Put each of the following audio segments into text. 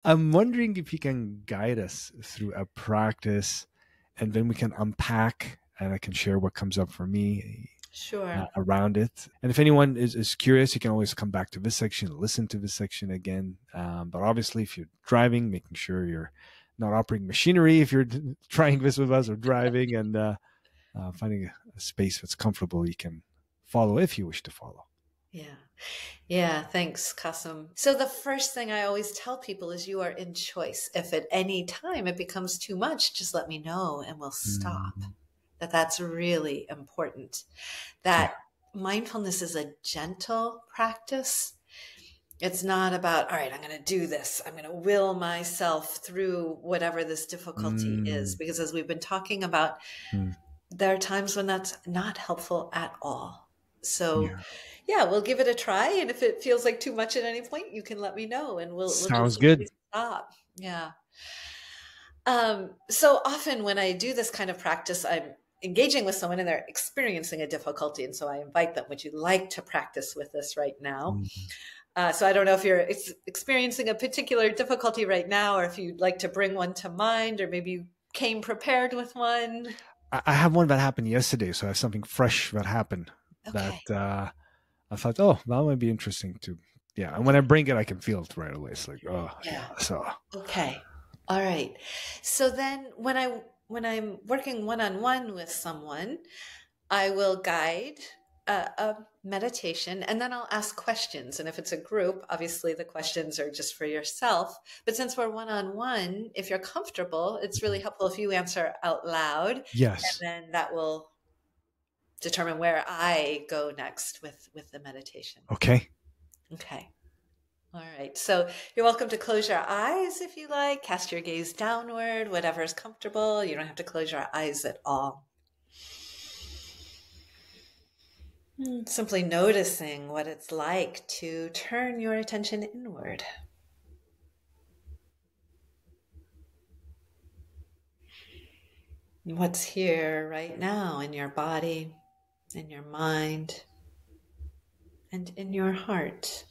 I'm wondering if you can guide us through a practice, and then we can unpack, and I can share what comes up for me Sure. around it. And if anyone is curious, you can always come back to this section, listen to this section again. But obviously, if you're driving, making sure you're not operating machinery if you're trying this with us, or driving, and finding a space that's comfortable, you can follow if you wish to follow. Yeah. Yeah. Thanks, Kasim. So the first thing I always tell people is you are in choice. If at any time it becomes too much, just let me know and we'll stop. Mm, That's really important. okay. That mindfulness is a gentle practice. It's not about, all right, I'm going to do this. I'm going to will myself through whatever this difficulty is. Mm, Because as we've been talking about, mm, there are times when that's not helpful at all. So yeah. yeah, we'll give it a try. And if it feels like too much at any point, you can let me know and we'll just Sounds simply good. stop. Yeah. So often when I do this kind of practice, I'm engaging with someone and they're experiencing a difficulty. And so I invite them, would you like to practice with this right now? Mm. So I don't know if you're experiencing a particular difficulty right now, or if you'd like to bring one to mind, or maybe you came prepared with one. I have one that happened yesterday, so I have something fresh that happened that Okay. I thought, oh, that might be interesting to, yeah. And when I bring it, I can feel it right away. It's like, oh, Yeah. yeah. So, Okay. All right. So then when I'm working one-on-one with someone, I will guide a meditation and then I'll ask questions. And if it's a group, obviously the questions are just for yourself. But since we're one-on-one, if you're comfortable, it's really mhm. helpful if you answer out loud, and Yes. then that will determine where I go next with the meditation. Okay. Okay. All right. So you're welcome to close your eyes if you like, cast your gaze downward, whatever is comfortable. You don't have to close your eyes at all. Simply noticing what it's like to turn your attention inward. What's here right now in your body, in your mind, and in your heart.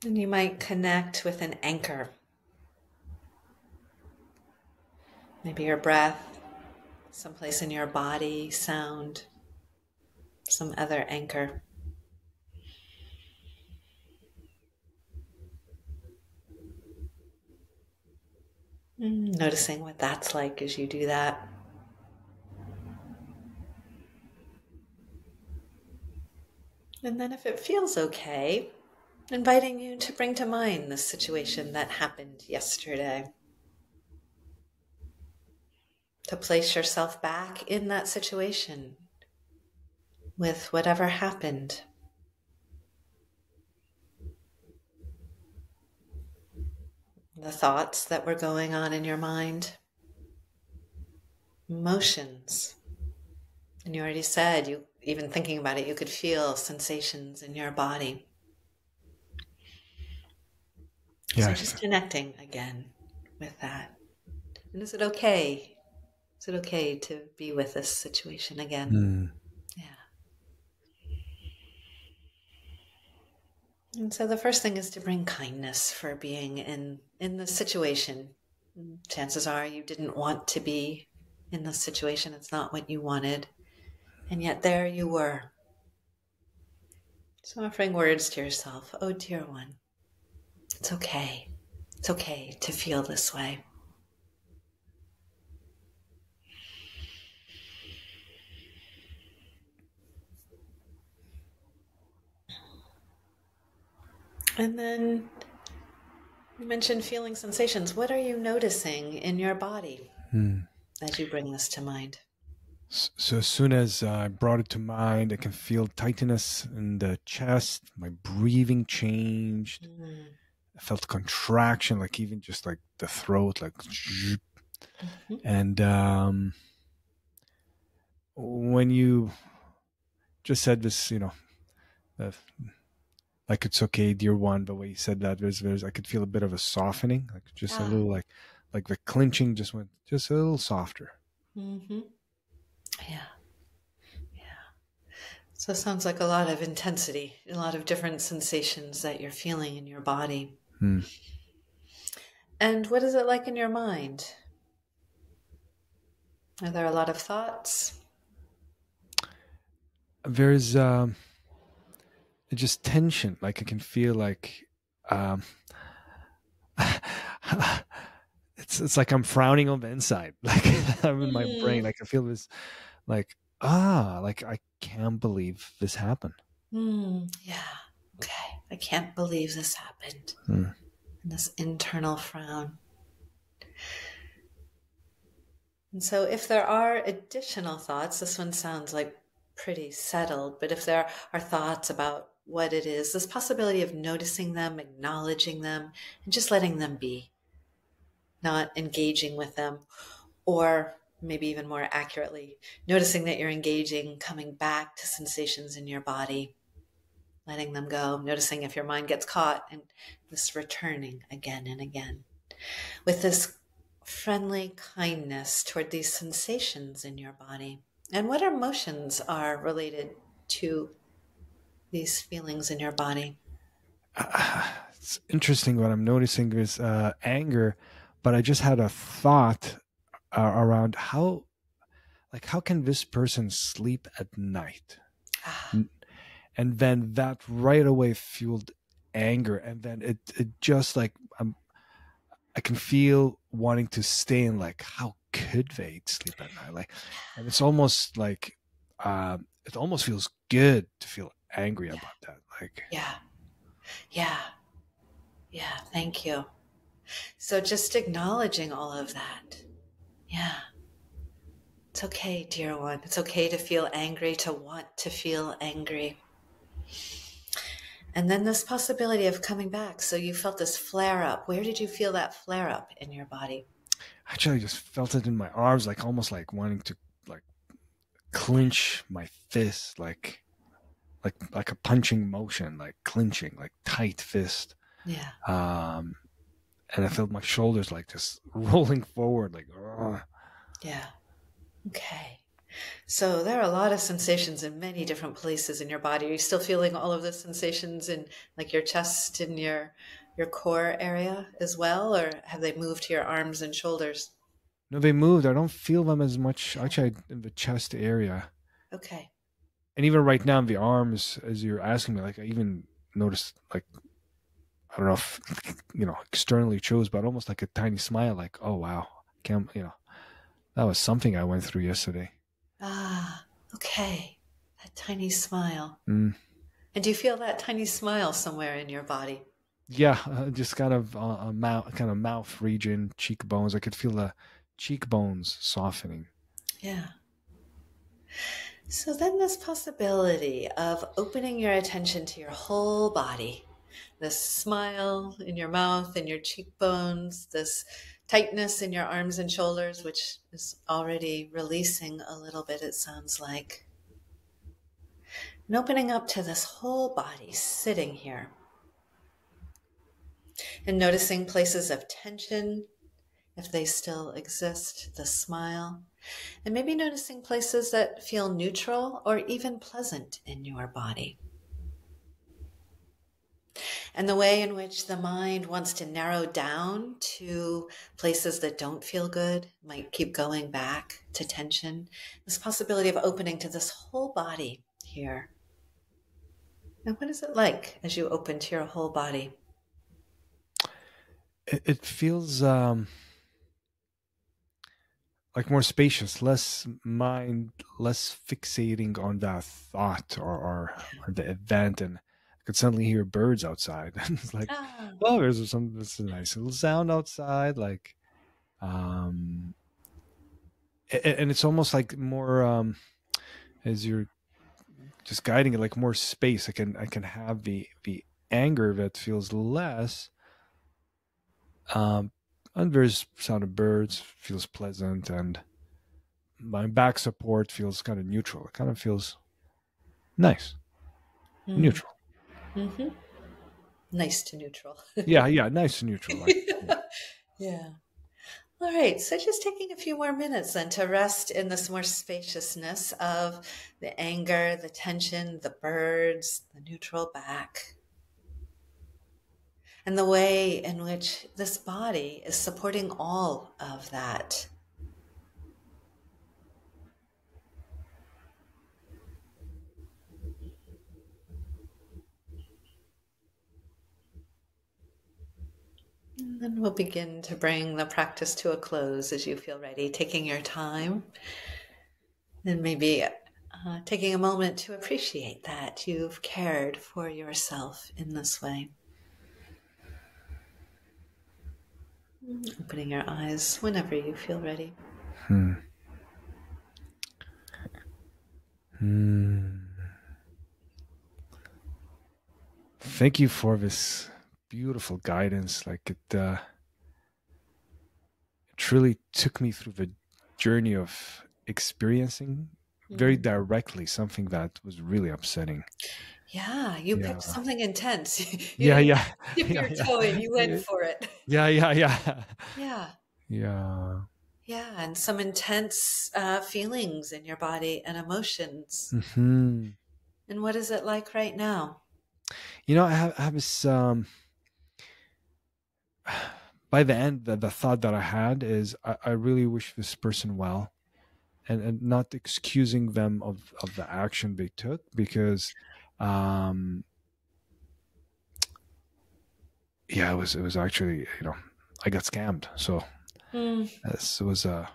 And you might connect with an anchor. Maybe your breath, someplace in your body, sound, some other anchor. Noticing what that's like as you do that. And then if it feels okay, inviting you to bring to mind the situation that happened yesterday. To place yourself back in that situation with whatever happened. The thoughts that were going on in your mind, emotions. And you already said, you even thinking about it, you could feel sensations in your body. So Yes. just connecting again with that. And is it okay? Is it okay to be with this situation again? Mm. Yeah. And so the first thing is to bring kindness for being in the situation. Chances are you didn't want to be in this situation. It's not what you wanted. And yet there you were. So offering words to yourself, oh dear one, it's okay. It's okay to feel this way. And then you mentioned feeling sensations. What are you noticing in your body Mm. as you bring this to mind? So as soon as I brought it to mind, I can feel tightness in the chest. My breathing changed. Mm-hmm. I felt contraction, like even just like the throat, like, and when you just said this, uh, like it's okay, dear one. The way you said that, there's I could feel a bit of a softening, like just a Ah. little, like the clinching just went just a little softer. Mm-hmm. Yeah. Yeah. So it sounds like a lot of intensity, a lot of different sensations that you're feeling in your body. Hmm. And what is it like in your mind? Are there a lot of thoughts? There's just tension. Like I can feel like um, it's like I'm frowning on the inside. Like I'm in my brain. Hmm. Like I feel this like like I can't believe this happened. Yeah. Okay. I can't believe this happened. Hmm. And this internal frown. And so, if there are additional thoughts, this one sounds like pretty settled, but if there are thoughts about what it is, this possibility of noticing them, acknowledging them, and just letting them be, not engaging with them, or maybe even more accurately, noticing that you're engaging, coming back to sensations in your body, letting them go, noticing if your mind gets caught, and this returning again and again with this friendly kindness toward these sensations in your body. And what emotions are related to these feelings in your body? It's interesting. What I'm noticing is anger, but I just had a thought around how can this person sleep at night? Ah, And then that right away fueled anger, and then it just like I can feel wanting to stay in, like how could they sleep at night, like, and it's almost like it almost feels good to feel angry yeah, about that, like yeah, yeah, yeah. Thank you. So just acknowledging all of that. Yeah. It's okay, dear one. It's okay to feel angry, to want to feel angry. And then this possibility of coming back. So you felt this flare up. Where did you feel that flare up in your body? actually I just felt it in my arms, like almost like wanting to like clench my fist, like a punching motion, like clenching, like tight fist. Yeah. um and I felt my shoulders like just rolling forward, like ugh. Yeah. Okay. So there are a lot of sensations in many different places in your body. Are you still feeling all of the sensations in like your chest and your core area as well, or have they moved to your arms and shoulders? No, they moved. I don't feel them as much actually in the chest area. Okay. And even right now in the arms, as you're asking me, like I even noticed, like I don't know if externally shows, but almost like a tiny smile, like oh wow, can't that was something I went through yesterday. Ah, okay. That tiny smile. Mm. And do you feel that tiny smile somewhere in your body? Yeah, just kind of a mouth region, cheekbones. I could feel the cheekbones softening. Yeah. So then this possibility of opening your attention to your whole body, this smile in your mouth and your cheekbones, this tightness in your arms and shoulders, which is already releasing a little bit, it sounds like. And opening up to this whole body sitting here and noticing places of tension, if they still exist, the smile, and maybe noticing places that feel neutral or even pleasant in your body. And the way in which the mind wants to narrow down to places that don't feel good, might keep going back to tension. This possibility of opening to this whole body here. And what is it like as you open to your whole body? It feels like more spacious, less mind, less fixating on that thought or the event, and I could suddenly hear birds outside. It's like, Ah, oh, there's a nice little sound outside, like, um, and it's almost like more as you're just guiding it, like more space. I can have the anger that feels less. Um, and there's sound of birds feels pleasant, and my back support feels kind of neutral. It kind of feels nice, mm, neutral. hmm, nice to neutral. Yeah, yeah, nice and neutral. Like, yeah. Yeah. All right, so just taking a few more minutes then to rest in this more spaciousness of the anger, the tension, the birds, the neutral back, and the way in which this body is supporting all of that. And then we'll begin to bring the practice to a close as you feel ready, taking your time and maybe taking a moment to appreciate that you've cared for yourself in this way. Opening your eyes whenever you feel ready. Hmm. Hmm. Thank you for this beautiful guidance. Like it truly took me through the journey of experiencing very Mm. directly something that was really upsetting. Yeah, you Yeah. picked something intense. You Yeah, didn't yeah. dip Yeah, your yeah. toe in, you went Yeah, for it. yeah, yeah, yeah. Yeah, Yeah. yeah, and some intense feelings in your body and emotions. Hmm. And what is it like right now? I have this by the end the thought that I had is I really wish this person well, and not excusing them of the action they took, because um yeah, it was actually, I got scammed. So Mm. this was a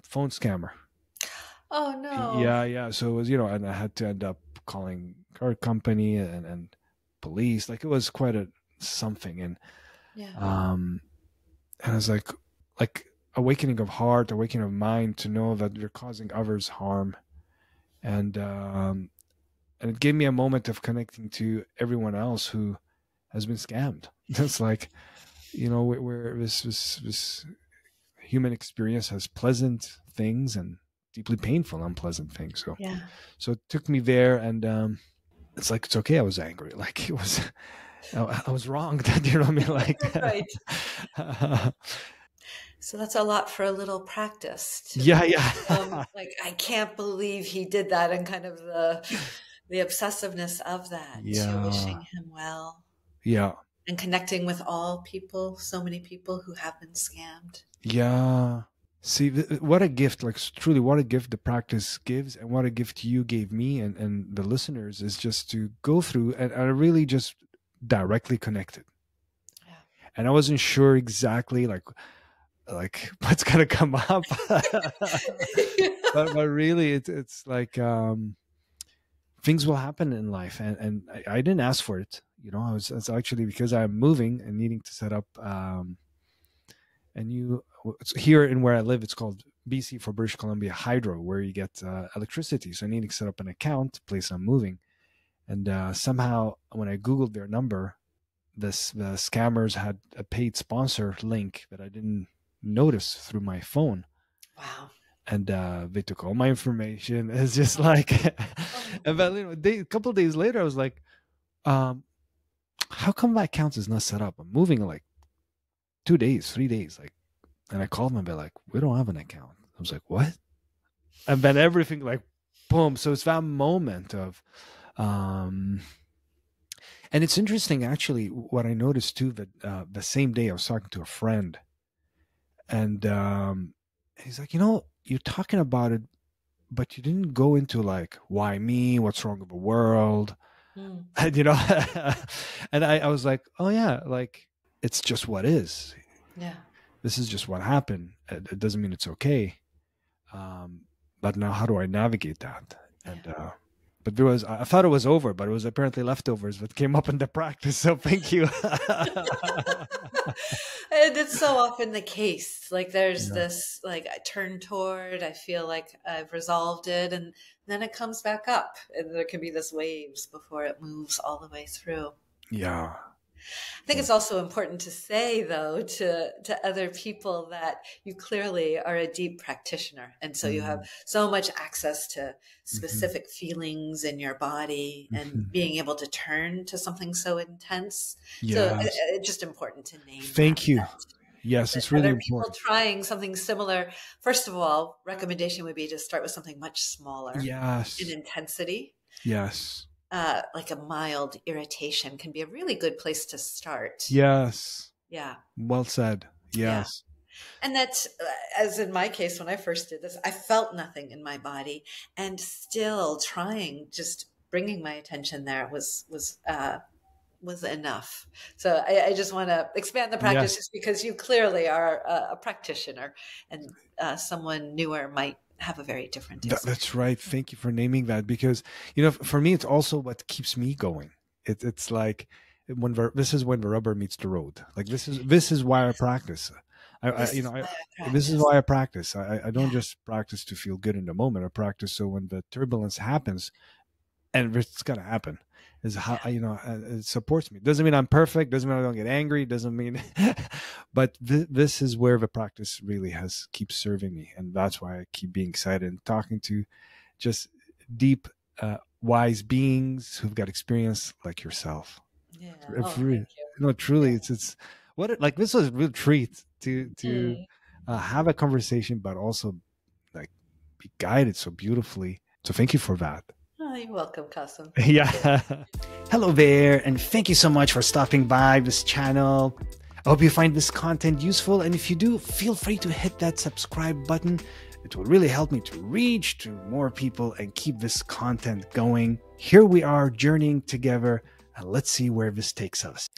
phone scammer. Oh no. Yeah, yeah. So it was, and I had to end up calling car company and police. Like, it was quite a something. Yeah. And I was like awakening of heart, awakening of mind, to know that you're causing others harm. And it gave me a moment of connecting to everyone else who has been scammed. It's like, where this human experience has pleasant things and deeply painful, unpleasant things. Yeah. So it took me there, and it's like, it's okay. I was angry. Like, it was, I was wrong. You know what I mean? Right. Like, So that's a lot for a little practice to yeah, move from yeah, like, I can't believe he did that, and kind of the obsessiveness of that, to yeah, wishing him well yeah, and connecting with all people, so many people who have been scammed. yeah. See, what a gift! Like, truly, what a gift the practice gives, and what a gift you gave me and the listeners, is just to go through, and I really just directly connected. Yeah. And I wasn't sure exactly like what's gonna come up, but really, it's like, things will happen in life, and I didn't ask for it. It's actually because I'm moving and needing to set up and it's here in where I live, it's called BC for British Columbia Hydro, where you get electricity. So I need to set up an account, place I'm moving, and somehow when I googled their number, the scammers had a paid sponsor link that I didn't notice through my phone, Wow. and they took all my information. It's just Oh, like, oh, and then, a couple of days later, I was like, um, how come my account is not set up? I'm moving in like 2 days, 3 days, like. And I called them and be like, we don't have an account. I was like, what? And then everything, like, boom. So it's that moment of, um, and it's interesting actually what I noticed too, that the same day I was talking to a friend, and he's like, you're talking about it, but you didn't go into like, why me? What's wrong with the world? mm, And, and I was like, oh yeah, like, it's just what is. yeah, This is just what happened. It doesn't mean it's okay. Um, but now, how do I navigate that? yeah. And but I thought it was over, but it was apparently leftovers that came up in the practice. So thank you. And it's so often the case. Like, there's Yeah, this, like, I turn toward, I feel like I've resolved it, and then it comes back up, and there can be this waves before it moves all the way through. yeah, I think it's also important to say, though, to other people, that you clearly are a deep practitioner, and so you have mm, so much access to hmm, specific feelings in your body, and hmm, being able to turn to something so intense. So yes. it's just important to name that. Thank you. Yes, it's really Other people important. trying something similar, first of all, recommendation would be to start with something much smaller in Yes. intensity. Yes. Like a mild irritation can be a really good place to start. Yes. Yeah, Well said. yeah. Yes. And that's, as in my case, when I first did this, I felt nothing in my body, and still trying, just bringing my attention there was enough. So I just want to expand the practice, Yes. just because you clearly are a practitioner, and someone newer might have a very different That's experience. right. Thank you for naming that, because for me, it's also what keeps me going. It's like this is when the rubber meets the road. Like this is why I practice. This is why I This is practice. why I practice. I don't Yeah. just practice to feel good in the moment. I practice so when the turbulence happens, and it's gonna happen, is how Yeah. it supports me. Doesn't mean I'm perfect, doesn't mean I don't get angry, doesn't mean but this is where the practice really has keeps serving me, and that's why I keep being excited and talking to just deep, wise beings who've got experience like yourself. Yeah. If Oh, thank really, you. truly, it's like this was a real treat to Mm. have a conversation, but also like be guided so beautifully. So thank you for that. Oh, you're welcome, Kasim. Yeah. Hello there, and thank you so much for stopping by this channel. I hope you find this content useful, and if you do, feel free to hit that subscribe button. It will really help me to reach to more people and keep this content going. Here we are journeying together, and let's see where this takes us.